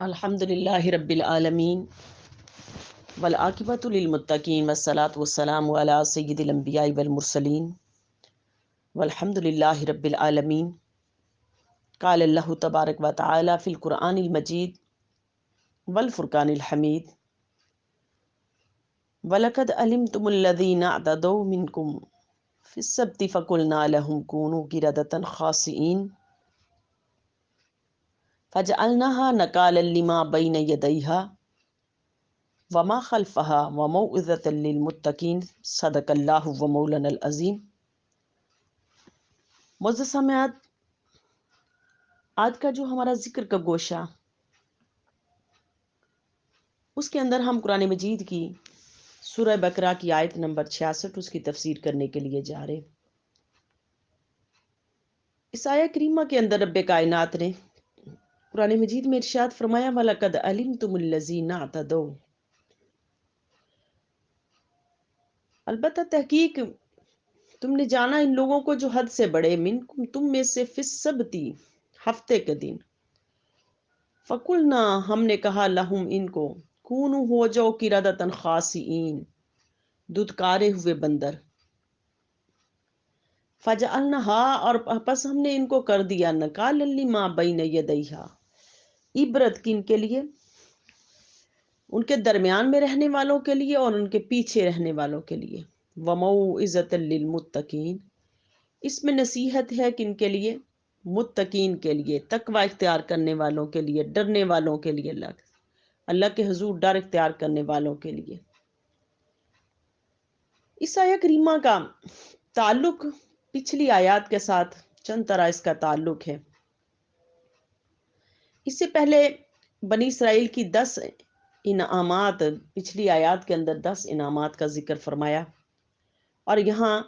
الحمد للہ رب العالمین والعاقبۃ للمتقین والصلاۃ والسلام علی سید الانبیاء والمرسلین والحمد للہ رب العالمین۔ قال اللہ تبارک و تعالی فی القرآن المجید والفرقان الحمید وَلَقَدْ عَلِمْتُمُ الَّذِينَ اعْتَدَوْا مِنْكُمْ فِي السَّبْتِ فَقُلْنَا لَهُمْ كُونُوا قِرَدَةً خَاسِئِينَ فَجَعَلْنَاهَا نَكَالًا لِمَا بَيْنَ يَدَيْهَا وما خلفها وموعظة للمتقین۔ صدق اللہ ومولانا العظیم۔ معزز سامعات، آج کا جو ہمارا ذکر کا گوشہ، اس کے اندر ہم قرآن مجید کی سورہ بقرہ کی آیت نمبر 66 اس کی تفسیر کرنے کے لیے جا رہے۔ اس آیہ کریمہ کے اندر رب کائنات نے قرآن مجید میں ارشاد فرمایا وَلَقَدْ عَلِمْتُمُ الَّذِينَ اعْتَدَوْا، البتہ تحقیق تم نے جانا ان لوگوں کو جو حد سے بڑے، منکم تم میں سے، فی السبتی ہفتے کے دن، فقلنا ہم نے کہا لہم ان کو، کونوا ہو جاؤ قردۃ خاسئین ددکارے ہوئے بندر، فجعلناہا اور پس ہم نے ان کو کر دیا، نکالا لما بین یدیہا عبرت کن کے لیے، ان کے درمیان میں رہنے والوں کے لیے اور ان کے پیچھے رہنے والوں کے لیے، وموعظۃ للمتقین اس میں نصیحت ہے کن کے لیے، متقین کے لیے، تقوی اختیار کرنے والوں کے لیے، ڈرنے والوں کے لیے، اللہ کے حضور ڈر اختیار کرنے والوں کے لیے۔ اس آیہ کریمہ کا تعلق پچھلی آیات کے ساتھ چند طرح اس کا تعلق ہے۔ اس سے پہلے بنی اسرائیل کی 10 انعامات، پچھلی آیات کے اندر 10 انعامات کا ذکر فرمایا، اور یہاں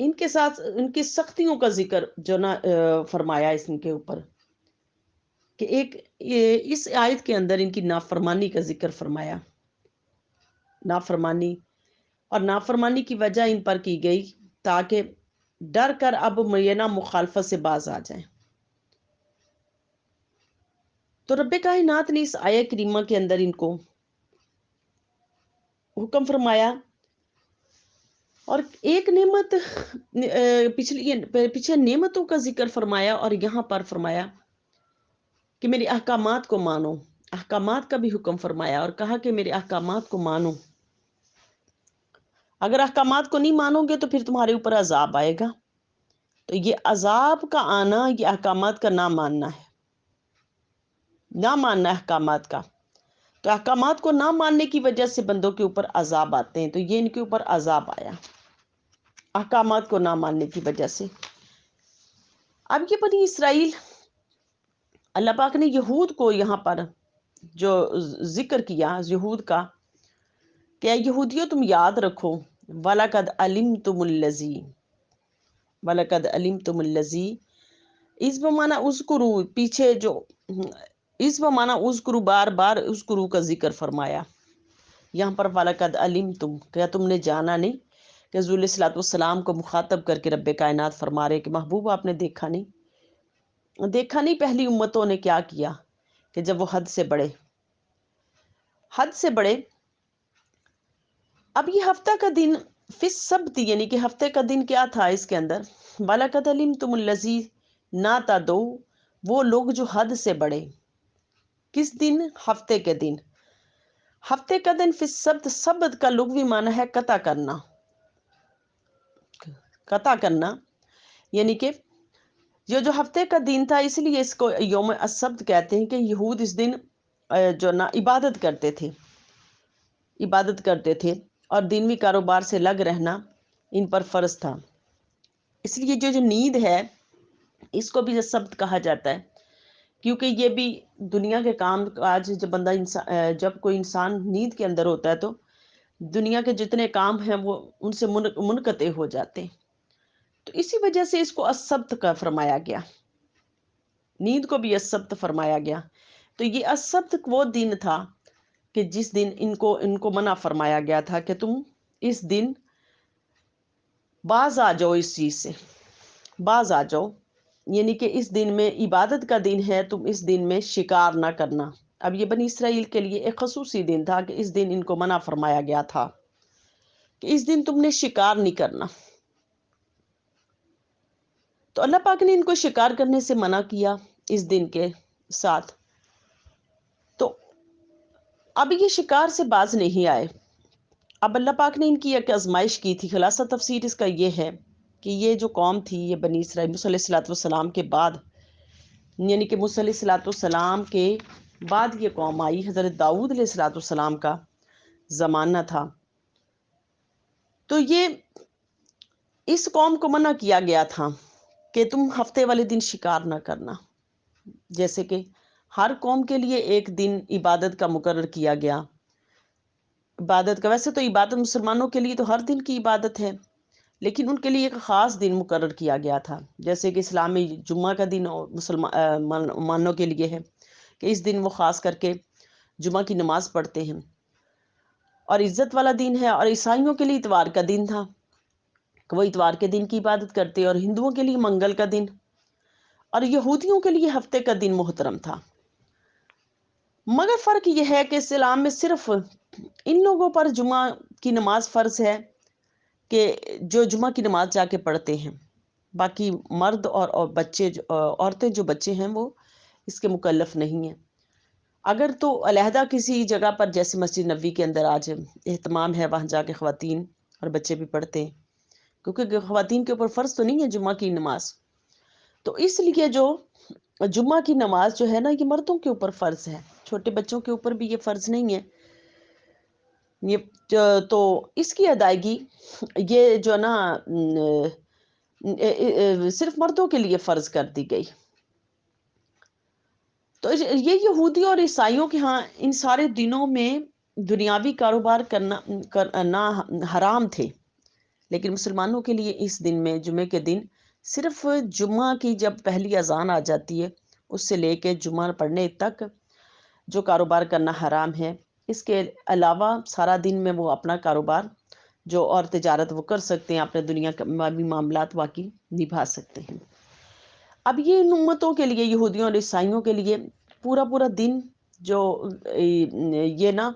ان کے ساتھ ان کی سختیوں کا ذکر جو نہ فرمایا اس ان کے اوپر، کہ ایک اس آیت کے اندر ان کی نافرمانی کا ذکر فرمایا، نافرمانی، اور نافرمانی کی وجہ ان پر کی گئی تاکہ ڈر کر اب مینہ مخالفت سے باز آ جائیں۔ تو رب کائنات نے اس آیہ کریمہ کے اندر ان کو حکم فرمایا، اور ایک نعمت پیچھے نعمتوں کا ذکر فرمایا، اور یہاں پر فرمایا کہ میرے احکامات کو مانو، احکامات کا بھی حکم فرمایا اور کہا کہ میرے احکامات کو مانو، اگر احکامات کو نہیں مانو گے تو پھر تمہارے اوپر عذاب آئے گا۔ تو یہ عذاب کا آنا یہ احکامات کا نہ ماننا ہے، نہ ماننا احکامات کا۔ تو احکامات کو نہ ماننے کی وجہ سے بندوں کے اوپر عذاب آتے ہیں، تو یہ ان کے اوپر عذاب آیا احکامات کو نہ ماننے کی وجہ سے۔ اب یہ بنی اسرائیل، اللہ پاک نے یہود کو یہاں پر جو ذکر کیا یہود کا، کہ یہودیوں تم یاد رکھو، وَلَقَدْ عَلِمْتُمُ الَّذِي، وَلَقَدْ عَلِمْتُمُ الَّذِي، اس بمانا اذکرو، پیچھے جو اس بمانا اذکرو، بار بار اذکرو کا ذکر فرمایا، یہاں پر وَلَقَدْ عَلِمْتُم، کیا تم نے جانا نہیں، کہ حضور علیہ الصلوۃ والسلام کو مخاطب کر کے رب کائنات فرما رہے کہ محبوب آپ نے دیکھا نہیں پہلی امتوں نے کیا کیا، کہ جب وہ حد سے بڑے۔ اب یہ ہفتہ کا دن فی السبت، یعنی کہ ہفتے کا دن کیا تھا اس کے اندر، وَلَقَدْ عَلِمْتُمُ الَّذِي نَاعْتَدَوْا، وہ لوگ جو حد سے بڑے، کس دن، ہفتے کے دن۔ ہفتے کا دن فی السبت، سبت کا لغوی معنی ہے قطع کرنا، یعنی کہ یہ جو ہفتے کا دن تھا اس لیے اس کو یوم السبت کہتے ہیں، کہ یہود اس دن جو نا عبادت کرتے تھے اور دینی کاروبار سے لگ رہنا ان پر فرض تھا، اس لیے جو نیند ہے اس کو بھی سبت کہا جاتا ہے، کیونکہ یہ بھی دنیا کے کام کاج، جب کوئی انسان نیند کے اندر ہوتا ہے تو دنیا کے جتنے کام ہیں وہ ان سے منقطع ہو جاتے ہیں، تو اسی وجہ سے اس کو السبت کا فرمایا گیا، نیند کو بھی السبت فرمایا گیا۔ تو یہ السبت وہ دن تھا کہ جس دن ان کو منع فرمایا گیا تھا کہ تم اس دن باز آ جاؤ، اس چیز سے باز آ جاؤ، یعنی کہ اس دن میں عبادت کا دن ہے، تم اس دن میں شکار نہ کرنا۔ اب یہ بنی اسرائیل کے لیے ایک خصوصی دن تھا کہ اس دن ان کو منع فرمایا گیا تھا کہ اس دن تم نے شکار نہیں کرنا۔ تو اللہ پاک نے ان کو شکار کرنے سے منع کیا اس دن کے ساتھ، تو اب یہ شکار سے باز نہیں آئے۔ اب اللہ پاک نے ان کی ایک آزمائش کی تھی۔ خلاصہ تفسیر اس کا یہ ہے کہ یہ جو قوم تھی، یہ بنی اسرائیل موسیٰ علیہ الصلوۃ والسلام کے بعد، یعنی کہ موسیٰ علیہ الصلوۃ والسلام کے بعد یہ قوم آئی، حضرت داؤد علیہ الصلوۃ والسلام کا زمانہ تھا۔ تو یہ اس قوم کو منع کیا گیا تھا کہ تم ہفتے والے دن شکار نہ کرنا، جیسے کہ ہر قوم کے لیے ایک دن عبادت کا مقرر کیا گیا۔ عبادت کا، ویسے تو عبادت مسلمانوں کے لیے تو ہر دن کی عبادت ہے، لیکن ان کے لیے ایک خاص دن مقرر کیا گیا تھا، جیسے کہ اسلام میں جمعہ کا دن مسلمانوں کے لیے ہے کہ اس دن وہ خاص کر کے جمعہ کی نماز پڑھتے ہیں اور عزت والا دن ہے، اور عیسائیوں کے لیے اتوار کا دن تھا کہ وہ اتوار کے دن کی عبادت کرتے، اور ہندوؤں کے لیے منگل کا دن، اور یہودیوں کے لیے ہفتے کا دن محترم تھا۔ مگر فرق یہ ہے کہ اسلام میں صرف ان لوگوں پر جمعہ کی نماز فرض ہے کہ جو جمعہ کی نماز جا کے پڑھتے ہیں، باقی مرد اور بچے، عورتیں جو بچے ہیں، وہ اس کے مکلف نہیں ہیں۔ اگر تو علیحدہ کسی جگہ پر جیسے مسجد نبوی کے اندر آج اہتمام ہے، وہاں جا کے خواتین اور بچے بھی پڑھتے ہیں، کیونکہ خواتین کے اوپر فرض تو نہیں ہے جمعہ کی نماز، تو اس لیے جو جمعہ کی نماز جو ہے نا، یہ مردوں کے اوپر فرض ہے، چھوٹے بچوں کے اوپر بھی یہ فرض نہیں ہے۔ یہ تو اس کی ادائیگی یہ جو نا صرف مردوں کے لیے فرض کر دی گئی۔ تو یہ یہودی اور عیسائیوں کے ہاں ان سارے دنوں میں دنیاوی کاروبار کرنا حرام تھے، لیکن مسلمانوں کے لیے اس دن میں، جمعے کے دن، صرف جمعہ کی جب پہلی اذان آ جاتی ہے اس سے لے کے جمعہ پڑھنے تک جو کاروبار کرنا حرام ہے، اس کے علاوہ سارا دن میں وہ اپنا کاروبار جو اور تجارت وہ کر سکتے ہیں، اپنے دنیا کے معاملات باقی نبھا سکتے ہیں۔ اب یہ ان امتوں کے لیے، یہودیوں اور عیسائیوں کے لیے پورا پورا دن جو یہ نا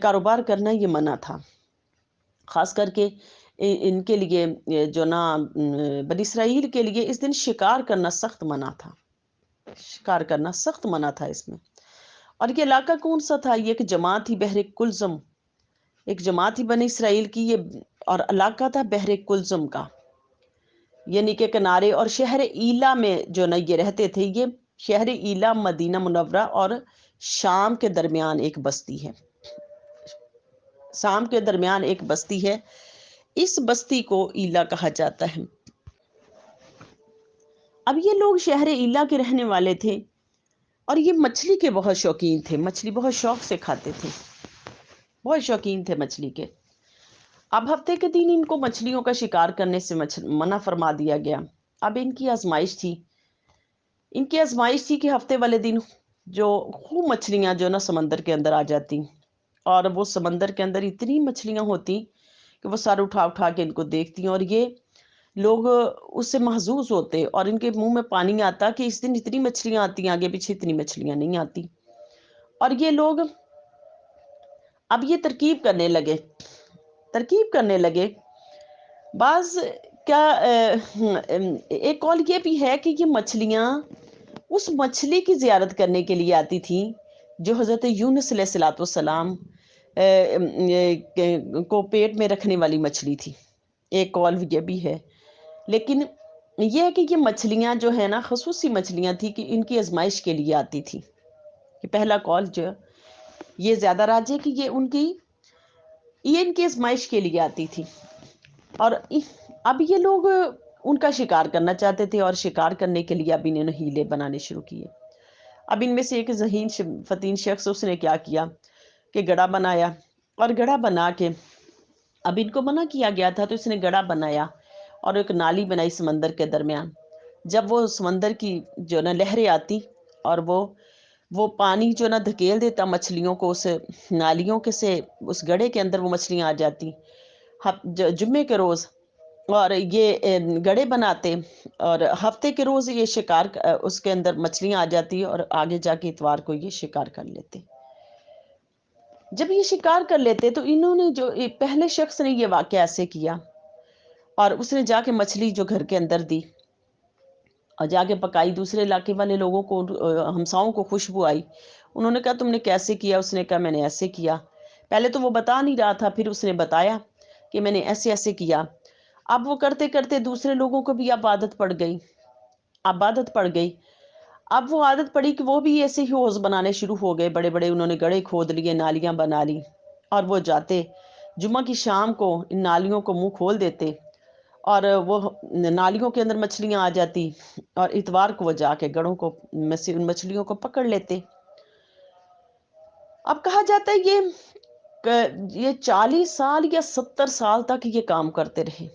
کاروبار کرنا یہ منع تھا، خاص کر کے ان کے لیے جو نا بنی اسرائیل کے لیے اس دن شکار کرنا سخت منع تھا، شکار کرنا سخت منع تھا اس میں۔ اور یہ علاقہ کون سا تھا؟ یہ ایک جماعت تھی بحر کلزم، ایک جماعت تھی بنی اسرائیل کی یہ، اور علاقہ تھا بحر کلزم کا، یعنی کہ کنارے، اور شہر ایلا میں جو نا یہ رہتے تھے۔ یہ شہر ایلا مدینہ منورہ اور شام کے درمیان ایک بستی ہے، شام کے درمیان ایک بستی ہے، اس بستی کو ایلا کہا جاتا ہے۔ اب یہ لوگ شہر ایلا کے رہنے والے تھے، اور یہ مچھلی کے بہت شوقین تھے، مچھلی بہت شوق سے کھاتے تھے، بہت شوقین تھے مچھلی کے۔ اب ہفتے کے دن ان کو مچھلیوں کا شکار کرنے سے منع فرما دیا گیا۔ اب ان کی آزمائش تھی، کہ ہفتے والے دن جو خوب مچھلیاں جو نا سمندر کے اندر آ جاتی، اور وہ سمندر کے اندر اتنی مچھلیاں ہوتی کہ وہ سر اٹھا اٹھا کے ان کو دیکھتی، اور یہ لوگ اس سے محظوظ ہوتے، اور ان کے منہ میں پانی آتا کہ اس دن اتنی مچھلیاں آتی، آگے پیچھے اتنی مچھلیاں نہیں آتی۔ اور یہ لوگ اب یہ ترکیب کرنے لگے بعض کیا ایک قول یہ بھی ہے کہ یہ مچھلیاں اس مچھلی کی زیارت کرنے کے لیے آتی تھیں جو حضرت یونس علیہ الصلوۃ والسلام کو پیٹ میں رکھنے والی مچھلی تھی، ایک قول یہ بھی ہے۔ لیکن یہ ہے کہ یہ مچھلیاں جو ہے نا خصوصی مچھلیاں تھی کہ ان کی آزمائش کے لیے آتی تھی، کہ پہلا قول جو یہ زیادہ راج ہے کہ یہ ان کی آزمائش کے لیے آتی تھی۔ اور اب یہ لوگ ان کا شکار کرنا چاہتے تھے، اور شکار کرنے کے لیے اب انہوں نے ہیلے بنانے شروع کیے۔ اب ان میں سے ایک ذہین فتین شخص، اس نے کیا کیا کہ گڑھا بنایا، اور گڑھا بنا کے اب ان کو منع کیا گیا تھا تو اس نے گڑھا بنایا اور ایک نالی بنائی سمندر کے درمیان۔ جب وہ سمندر کی جو نا لہریں آتی اور وہ پانی جو نا دھکیل دیتا مچھلیوں کو اس نالیوں کے سے اس گڑھے کے اندر، وہ مچھلیاں آ جاتی۔ جمعے کے روز اور یہ گڑے بناتے، اور ہفتے کے روز یہ شکار اس کے اندر مچھلیاں آ جاتی اور آگے جا کے اتوار کو یہ شکار کر لیتے۔ جب یہ شکار کر لیتے تو انہوں نے جو پہلے شخص نے یہ واقعہ ایسے کیا، اور اس نے جا کے مچھلی جو گھر کے اندر دی اور جا کے پکائی، دوسرے علاقے والے لوگوں کو، ہمساؤں کو خوشبو آئی، انہوں نے کہا تم نے کیسے کیا؟ اس نے کہا میں نے ایسے کیا۔ پہلے تو وہ بتا نہیں رہا تھا، پھر اس نے بتایا کہ میں نے ایسے ایسے کیا۔ اب وہ کرتے کرتے دوسرے لوگوں کو بھی اب عادت پڑ گئی، عادت پڑ گئی۔ اب وہ عادت پڑی کہ وہ بھی ایسے ہی حوض بنانے شروع ہو گئے، بڑے بڑے انہوں نے گڑھے کھود لیے، نالیاں بنا لی، اور وہ جاتے جمعہ کی شام کو ان نالیوں کو منہ کھول دیتے، اور وہ نالیوں کے اندر مچھلیاں آ جاتی، اور اتوار کو وہ جا کے گڑھوں کو میں سے ان مچھلیوں کو پکڑ لیتے۔ اب کہا جاتا ہے یہ 40 سال یا 70 سال تک یہ کام کرتے رہے،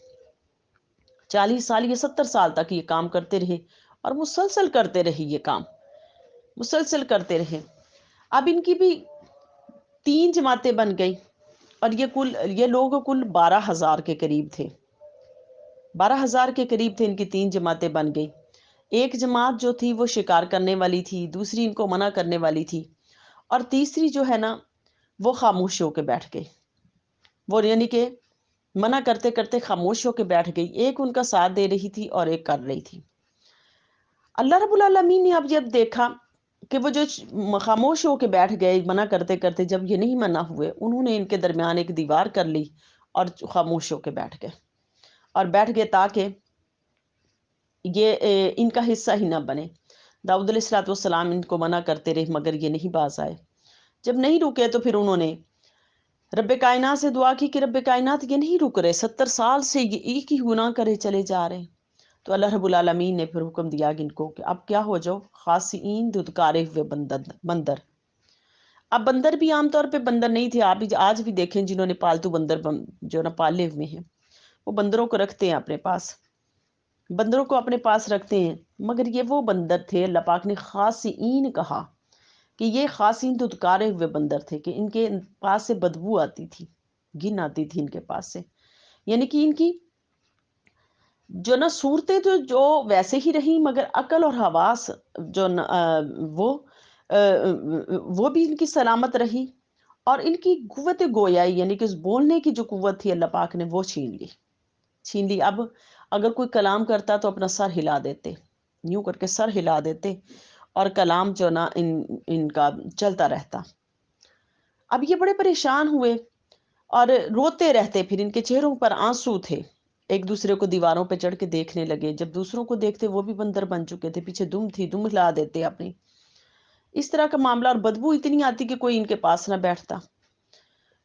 40 سال یا 70 سال تک یہ کام کرتے رہے، اور مسلسل کرتے رہے، یہ کام مسلسل کرتے رہے۔ اب ان کی بھی 3 جماعتیں بن گئی، اور یہ لوگ کل 12,000 کے قریب تھے، 12,000 کے قریب تھے، ان کی 3 جماعتیں بن گئی۔ ایک جماعت جو تھی وہ شکار کرنے والی تھی، دوسری ان کو منع کرنے والی تھی، اور تیسری جو ہے نا وہ خاموش ہو کے بیٹھ گئی، وہ یعنی کہ منع کرتے کرتے خاموش ہو کے بیٹھ گئی، ایک ان کا ساتھ دے رہی تھی اور ایک کر رہی تھی۔ اللہ رب العالمین نے اب جب دیکھا کہ وہ جو خاموش ہو کے بیٹھ گئے منع کرتے کرتے، جب یہ نہیں منع ہوئے، انہوں نے ان کے درمیان ایک دیوار کر لی اور خاموش ہو کے بیٹھ گئے، اور بیٹھ گئے تاکہ یہ ان کا حصہ ہی نہ بنے۔ داؤد علیہ السلام ان کو منع کرتے رہے مگر یہ نہیں باز آئے۔ جب نہیں رکے تو پھر انہوں نے رب کائنات سے دعا کی کہ رب کائنات یہ نہیں رک رہے، 70 سال سے یہ ایک ہی گناہ کرے چلے جا رہے ہیں۔ تو اللہ رب العالمین نے پھر حکم دیا ان کو کہ اب کیا ہو جاؤ، خاصین دھتکارے ہوئے بندر۔ اب بندر بھی عام طور پہ بندر نہیں تھے، آپ آج بھی دیکھیں جنہوں نے پالتو بندر جو نا پالے ہوئے ہیں، وہ بندروں کو رکھتے ہیں اپنے پاس، بندروں کو اپنے پاس رکھتے ہیں، مگر یہ وہ بندر تھے، اللہ پاک نے خاصین کہا کہ یہ خاصین دھتکارے ہوئے بندر تھے، کہ ان کے پاس سے بدبو آتی تھی، گن آتی تھی ان کے پاس سے، یعنی کہ ان کی جو نا صورتیں تو جو ویسے ہی رہیں، مگر عقل اور حواس جو وہ بھی ان کی سلامت رہی، اور ان کی قوت گویائی یعنی کہ بولنے کی جو قوت تھی اللہ پاک نے وہ چھین لی۔ اب اگر کوئی کلام کرتا تو اپنا سر ہلا دیتے، یوں کر کے سر ہلا دیتے، اور کلام جو نا ان کا چلتا رہتا۔ اب یہ بڑے پریشان ہوئے اور روتے رہتے، پھر ان کے چہروں پر آنسو تھے، ایک دوسرے کو دیواروں پہ چڑھ کے دیکھنے لگے، جب دوسروں کو دیکھتے وہ بھی بندر بن چکے تھے، پیچھے دم تھی، دم ہلا دیتے اپنی، اس طرح کا معاملہ، اور بدبو اتنی آتی کہ کوئی ان کے پاس نہ بیٹھتا۔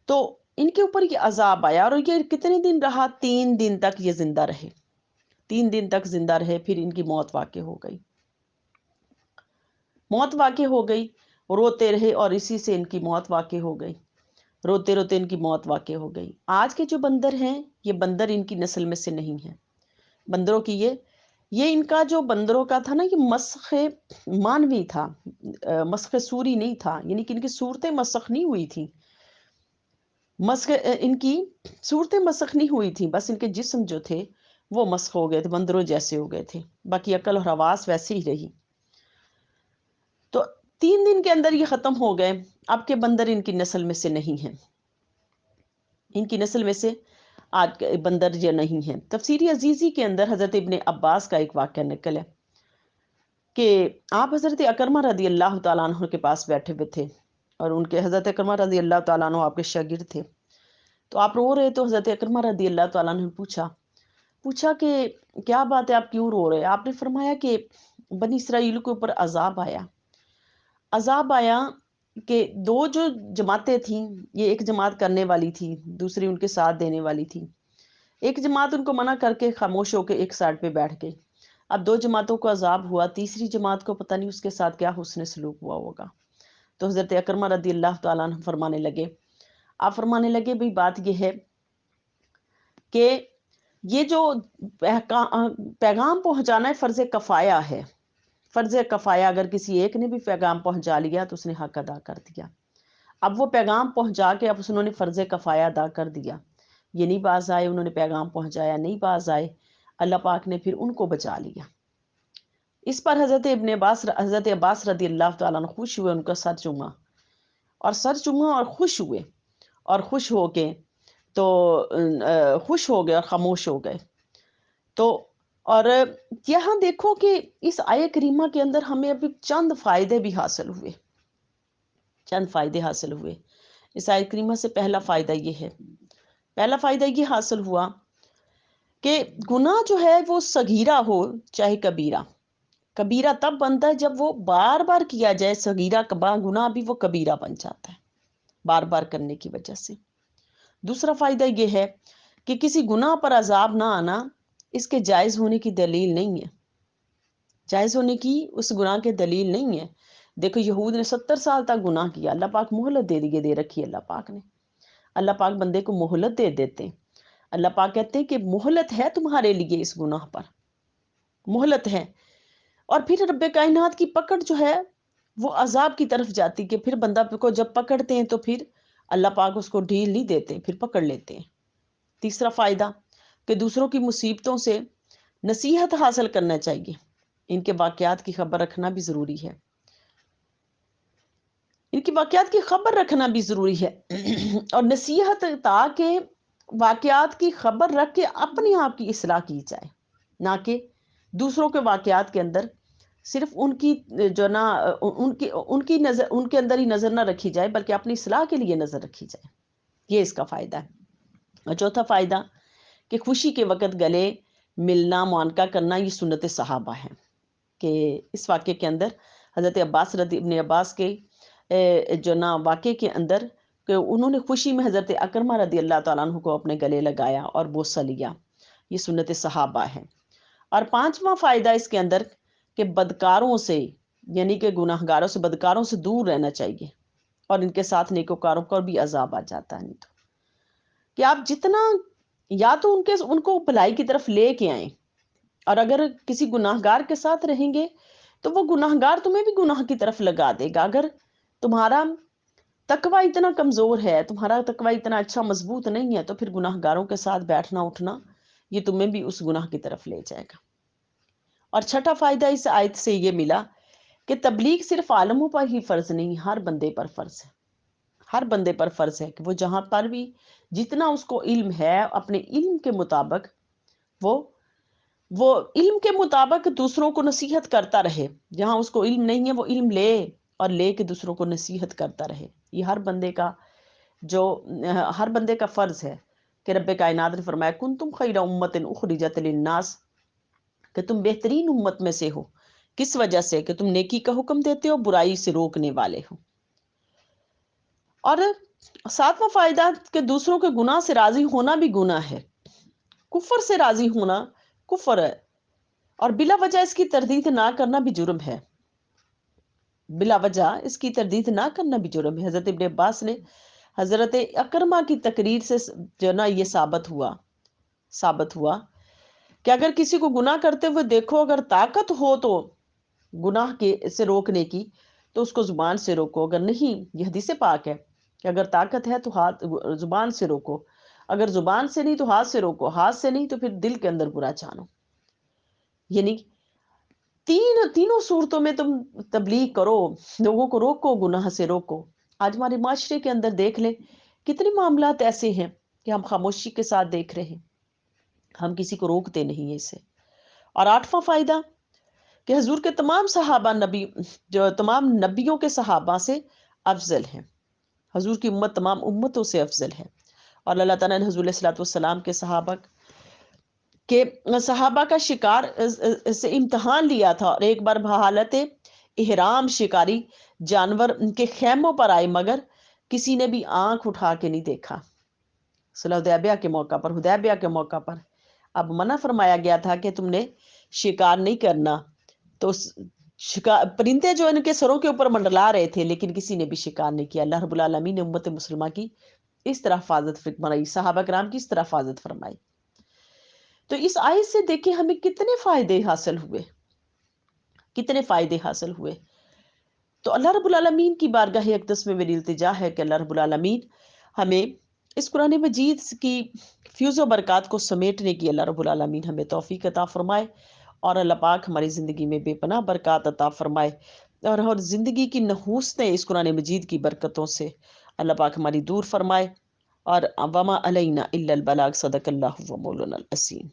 تو ان کے اوپر یہ عذاب آیا، اور یہ کتنے دن رہا؟ 3 دن تک یہ زندہ رہے، 3 دن تک زندہ رہے، پھر ان کی موت واقع ہو گئی، موت واقع ہو گئی، روتے رہے اور اسی سے ان کی موت واقع ہو گئی، روتے روتے ان کی موت واقع ہو گئی۔ آج کے جو بندر ہیں یہ بندر ان کی نسل میں سے نہیں ہیں، بندروں کی یہ ان کا جو بندروں کا تھا نا، یہ مسخ مانوی تھا، مسخ سوری نہیں تھا، یعنی کہ ان کی صورتیں مسخ نہیں ہوئی تھی، ان کی صورتیں مسخ نہیں ہوئی تھی، بس ان کے جسم جو تھے وہ مسخ ہو گئے تھے، بندروں جیسے ہو گئے تھے، باقی عقل اور حواس ویسے ہی رہی۔ تو 3 دن کے اندر یہ ختم ہو گئے، اب کے بندر ان کی نسل میں سے نہیں ہیں، ان کی نسل میں سے آج کے بندر یہ نہیں ہیں۔ تفسیر عزیزی کے اندر حضرت ابن عباس کا ایک واقعہ نقل ہے کہ آپ حضرت اکرمہ رضی اللہ تعالیٰ عنہ کے پاس بیٹھے ہوئے تھے، اور ان کے حضرت اکرمہ رضی اللہ تعالیٰ عنہ آپ کے شاگرد تھے، تو آپ رو رہے، تو حضرت اکرمہ رضی اللہ تعالیٰ عنہ نے پوچھا کہ کیا بات ہے، آپ کیوں رو رہے؟ آپ نے فرمایا کہ بنی اسرائیل کے اوپر عذاب آیا کہ 2 جو جماعتیں تھیں، یہ ایک جماعت کرنے والی تھی، دوسری ان کے ساتھ دینے والی تھی، ایک جماعت ان کو منع کر کے خاموش ہو کے ایک سائڈ پہ بیٹھ گئی، اب 2 جماعتوں کو عذاب ہوا، تیسری جماعت کو پتہ نہیں اس کے ساتھ کیا حسن سلوک ہوا ہوگا۔ تو حضرت اکرمہ رضی اللہ تعالیٰ عنہ فرمانے لگے بھئی بات یہ ہے کہ یہ جو پیغام پہنچانا ہے فرض کفایہ ہے، فرض کفایہ، اگر کسی ایک نے بھی پیغام پہنچا لیا تو اس نے حق ادا کر دیا۔ اب وہ پیغام پہنچا کے اب انہوں نے فرض کفایہ ادا کر دیا، یہ نہیں باز آئے، انہوں نے پیغام پہنچایا، نہیں باز آئے، اللہ پاک نے پھر ان کو بچا لیا۔ اس پر حضرت عباس رضی اللہ تعالیٰ عنہ خوش ہوئے، ان کا سر چوما اور خوش ہوئے، اور خوش ہو کے تو خوش ہو گئے اور خاموش ہو گئے۔ تو اور یہاں دیکھو کہ اس آیہ کریمہ کے اندر ہمیں ابھی چند فائدے بھی حاصل ہوئے، چند فائدے حاصل ہوئے اس آیہ کریمہ سے۔ پہلا فائدہ یہ ہے، پہلا فائدہ یہ حاصل ہوا کہ گناہ جو ہے وہ صغیرہ ہو چاہے کبیرہ، کبیرہ تب بنتا ہے جب وہ بار بار کیا جائے، صغیرہ گناہ بھی وہ کبیرہ بن جاتا ہے بار بار کرنے کی وجہ سے۔ دوسرا فائدہ یہ ہے کہ کسی گناہ پر عذاب نہ آنا اس کے جائز ہونے کی دلیل نہیں ہے، جائز ہونے کی اس گناہ کے دلیل نہیں ہے۔ دیکھو یہود نے 70 سال تک گناہ کیا، اللہ پاک مہلت دے رکھی ہے، اللہ پاک نے، اللہ پاک بندے کو مہلت دے دیتے ہیں۔ اللہ پاک کہتے ہیں کہ مہلت ہے تمہارے لیے اس گناہ پر، مہلت ہے۔ اور پھر رب کائنات کی پکڑ جو ہے وہ عذاب کی طرف جاتی، کہ پھر بندہ کو جب پکڑتے ہیں تو پھر اللہ پاک اس کو ڈھیل نہیں دیتے، پھر پکڑ لیتے ہیں۔ تیسرا فائدہ کہ دوسروں کی مصیبتوں سے نصیحت حاصل کرنا چاہیے، ان کے واقعات کی خبر رکھنا بھی ضروری ہے، ان کی واقعات کی خبر رکھنا بھی ضروری ہے اور نصیحت تاکہ واقعات کی خبر رکھ کے اپنی آپ کی اصلاح کی جائے، نہ کہ دوسروں کے واقعات کے اندر صرف ان کی جو نا ان کی نظر، ان کے اندر ہی نظر نہ رکھی جائے بلکہ اپنی اصلاح کے لیے نظر رکھی جائے۔ یہ اس کا فائدہ ہے۔ اور چوتھا فائدہ کہ خوشی کے وقت گلے ملنا، معانقہ کرنا، یہ سنت صحابہ ہے، کہ اس واقعے کے اندر حضرت ابن عباس کے جو نا واقعے کے اندر کہ انہوں نے خوشی میں حضرت اکرمہ رضی اللہ تعالیٰ عنہ کو اپنے گلے لگایا اور بوسہ لیا، یہ سنت صحابہ ہے۔ اور پانچواں فائدہ اس کے اندر کہ بدکاروں سے، یعنی کہ گناہ گاروں سے، بدکاروں سے دور رہنا چاہیے، اور ان کے ساتھ نیکوکاروں پر بھی عذاب آ جاتا ہے۔ نہیں تو کہ آپ جتنا یا تو ان کو بھلائی کی طرف لے کے آئیں، اور اگر کسی گناہ گار کے ساتھ رہیں گے تو وہ گناہ گار تمہیں بھی گناہ کی طرف لگا دے گا۔ اگر تمہارا تقوی اتنا کمزور ہے، تمہارا تقوی اتنا اچھا مضبوط نہیں ہے، تو پھر گناہ گاروں کے ساتھ بیٹھنا اٹھنا یہ تمہیں بھی اس گناہ کی طرف لے جائے گا۔ اور چھٹا فائدہ اس آیت سے یہ ملا کہ تبلیغ صرف عالموں پر ہی فرض نہیں، ہر بندے پر فرض ہے، ہر بندے پر فرض ہے کہ وہ جہاں پر بھی جتنا اس کو علم ہے اپنے علم کے مطابق وہ علم کے مطابق دوسروں کو نصیحت کرتا رہے۔ جہاں اس کو علم نہیں ہے وہ علم لے اور لے کے دوسروں کو نصیحت کرتا رہے۔ یہ ہر بندے کا فرض ہے کہ رب کائنات نے فرمایا کنتم خیر امت اخرجت للناس، کہ تم بہترین امت میں سے ہو، کس وجہ سے کہ تم نیکی کا حکم دیتے ہو، برائی سے روکنے والے ہو۔ اور ساتواں فائدہ کہ دوسروں کے گناہ سے راضی ہونا بھی گناہ ہے، کفر سے راضی ہونا کفر ہے، اور بلا وجہ اس کی تردید نہ کرنا بھی جرم ہے، بلا وجہ اس کی تردید نہ کرنا بھی جرم ہے۔ حضرت ابن عباس نے حضرت اکرمہ کی تقریر سے جو نا یہ ثابت ہوا کہ اگر کسی کو گناہ کرتے ہوئے دیکھو، اگر طاقت ہو تو گناہ سے روکنے کی تو اس کو زبان سے روکو، اگر نہیں، یہ حدیث پاک ہے کہ اگر طاقت ہے تو زبان سے روکو، اگر زبان سے نہیں تو ہاتھ سے روکو، ہاتھ سے نہیں تو پھر دل کے اندر برا جانو۔ یعنی تینوں صورتوں میں تم تبلیغ کرو، لوگوں کو روکو، گناہ سے روکو۔ آج ہمارے معاشرے کے اندر دیکھ لیں کتنے معاملات ایسے ہیں کہ ہم خاموشی کے ساتھ دیکھ رہے ہیں، ہم کسی کو روکتے نہیں ہیں اس سے۔ اور آٹھواں فائدہ کہ حضور کے تمام نبیوں کے صحابہ سے افضل ہیں، حضور کی امت تمام امتوں سے افضل ہے۔ اور اللہ تعالیٰ نے حضور علیہ السلام کے صحابہ کا شکار سے امتحان لیا تھا، اور ایک بار بحالت احرام شکاری جانور ان کے خیموں پر آئے، مگر کسی نے بھی آنکھ اٹھا کے نہیں دیکھا۔ صلح حدیبیہ کے موقع پر اب منع فرمایا گیا تھا کہ تم نے شکار نہیں کرنا، تو پرندے جو ان کے سروں کے اوپر منڈلا رہے تھے لیکن کسی نے بھی شکار نہیں کیا۔ اللہ رب العالمین نے امت مسلمہ کی اس طرح حفاظت فرمائی، صحابہ کرام کی اس طرح حفاظت فرمائی۔ تو اس آیت سے دیکھیں ہمیں کتنے فائدے حاصل ہوئے۔ تو اللہ رب العالمین کی بارگاہ اقدس میں میری التجا ہے کہ اللہ رب العالمین ہمیں اس قرآن مجید کی فیوز و برکات کو سمیٹنے کی اللہ رب العالمین ہمیں توفیق عطا فرمائے، اور اللہ پاک ہماری زندگی میں بے پناہ برکات عطا فرمائے، اور زندگی کی نحوستیں اس قرآن مجید کی برکتوں سے اللہ پاک ہماری دور فرمائے، اور وما علینا الا البلاغ، صدق اللہ و مولانا العظیم۔